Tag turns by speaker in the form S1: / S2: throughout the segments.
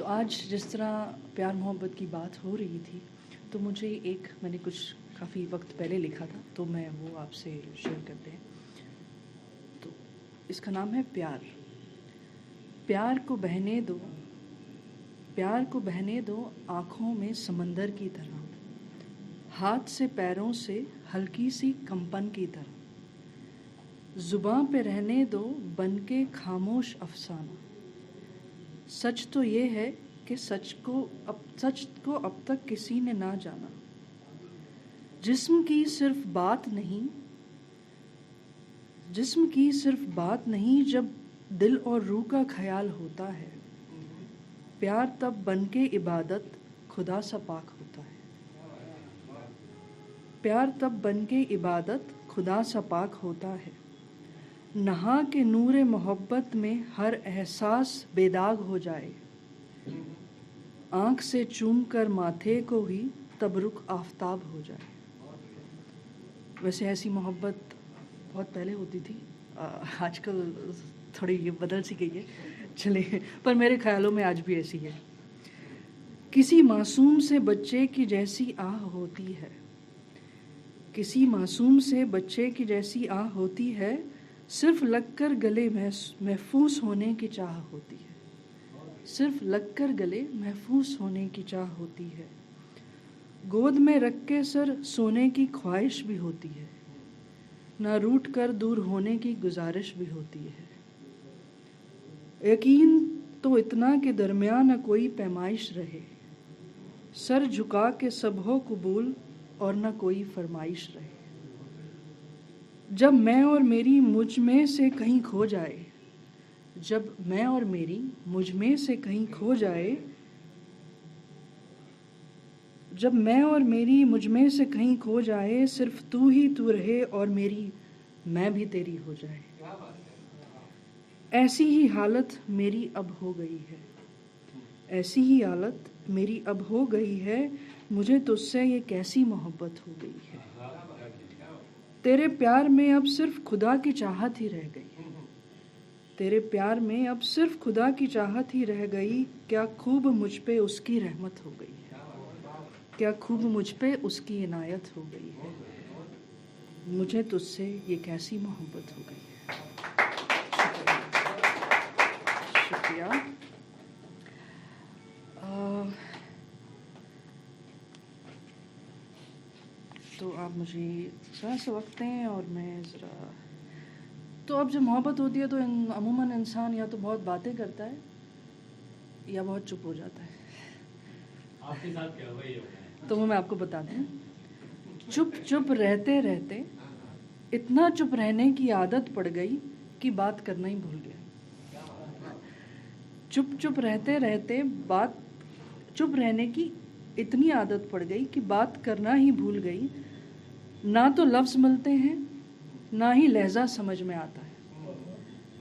S1: तो आज जिस तरह प्यार मोहब्बत की बात हो रही थी, तो मुझे मैंने कुछ काफ़ी वक्त पहले लिखा था, तो मैं वो आपसे शेयर करते हैं। तो इसका नाम है प्यार। प्यार को बहने दो, प्यार को बहने दो आँखों में समंदर की तरह, हाथ से पैरों से हल्की सी कंपन की तरह, जुबां पे रहने दो बनके खामोश अफसाना। सच तो ये है कि सच को अब तक किसी ने ना जाना। जिस्म की सिर्फ बात नहीं, जब दिल और रूह का ख्याल होता है, प्यार तब बनके इबादत खुदा सा पाक होता है। प्यार तब बनके इबादत खुदा सा पाक होता है। नहा के नूरे मोहब्बत में हर एहसास बेदाग हो जाए, आँख से चूम कर माथे को ही तब रुख आफताब हो जाए। वैसे ऐसी मोहब्बत बहुत पहले होती थी, आजकल थोड़ी ये बदल सी गई है, चले, पर मेरे ख्यालों में आज भी ऐसी है। किसी मासूम से बच्चे की जैसी आह होती है, किसी मासूम से बच्चे की जैसी आह होती है, सिर्फ लगकर गले महफूस होने की चाह होती है, सिर्फ लगकर गले महफूस होने की चाह होती है। गोद में रख के सर सोने की ख्वाहिश भी होती है, ना रूठ कर दूर होने की गुजारिश भी होती है। यकीन तो इतना के दरमियान न कोई पैमाइश रहे, सर झुका के सब हो कबूल और न कोई फरमाइश रहे। जब मैं और मेरी मुझ में से कहीं खो जाए, जब मैं और मेरी मुझ में से कहीं खो जाए, जब मैं और मेरी मुझ में से कहीं खो जाए, सिर्फ तू ही तू रहे और मेरी मैं भी तेरी हो जाए। ऐसी ही हालत मेरी अब हो गई है, ऐसी ही हालत मेरी अब हो गई है, मुझे तुझसे ये कैसी मोहब्बत हो गई है। तेरे प्यार में अब सिर्फ खुदा की चाहत ही रह गई, तेरे प्यार में अब सिर्फ खुदा की चाहत ही रह गई। क्या खूब मुझ पे उसकी रहमत हो गई है, क्या खूब मुझ पे उसकी इनायत हो गई है, मुझे तुझसे ये कैसी मोहब्बत हो गई है। शुक्रिया। तो आप मुझे ज़रा सा वक्त दें और मैं ज़रा, तो अब जब मोहब्बत होती है तो अमूमन इंसान या तो बहुत बातें करता है या बहुत चुप हो जाता है।
S2: आपके साथ क्या हुआ ये?
S1: तो वो मैं आपको बताती हूँ। चुप चुप रहते रहते इतना चुप रहने की आदत पड़ गई कि बात करना ही भूल गया। चुप चुप रहते रहते चुप रहने की इतनी आदत पड़ गई कि बात करना ही भूल गई। ना तो लफ्ज़ मिलते हैं, ना ही लहजा समझ में आता है,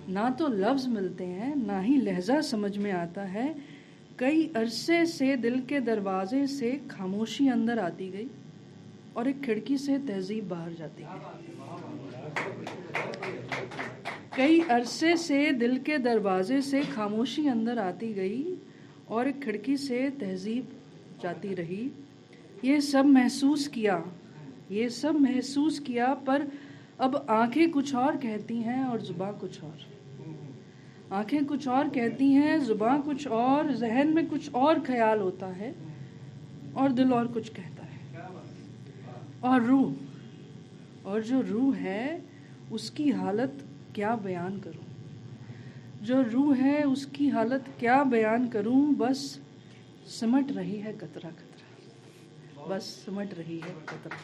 S1: ना तो लफ्ज़ मिलते हैं, ना ही लहजा समझ में आता है। कई अरसे से दिल के दरवाजे से खामोशी अंदर आती गई और एक खिड़की से तहजीब बाहर जाती गई। कई अरसे से दिल के दरवाजे से खामोशी अंदर आती गई और एक खिड़की से तहजीब जाती रही। ये सब महसूस किया, पर अब आंखें कुछ और कहती हैं और जुबां कुछ और। आंखें कुछ और कहती हैं, जुबां कुछ और, जहन में कुछ और ख्याल होता है और दिल और कुछ कहता है। और जो रूह है उसकी हालत क्या बयान करूं, जो रूह है उसकी हालत क्या बयान करूं। बस सिमट रही है कतरा कतरा, बस सिमट रही है कतरा।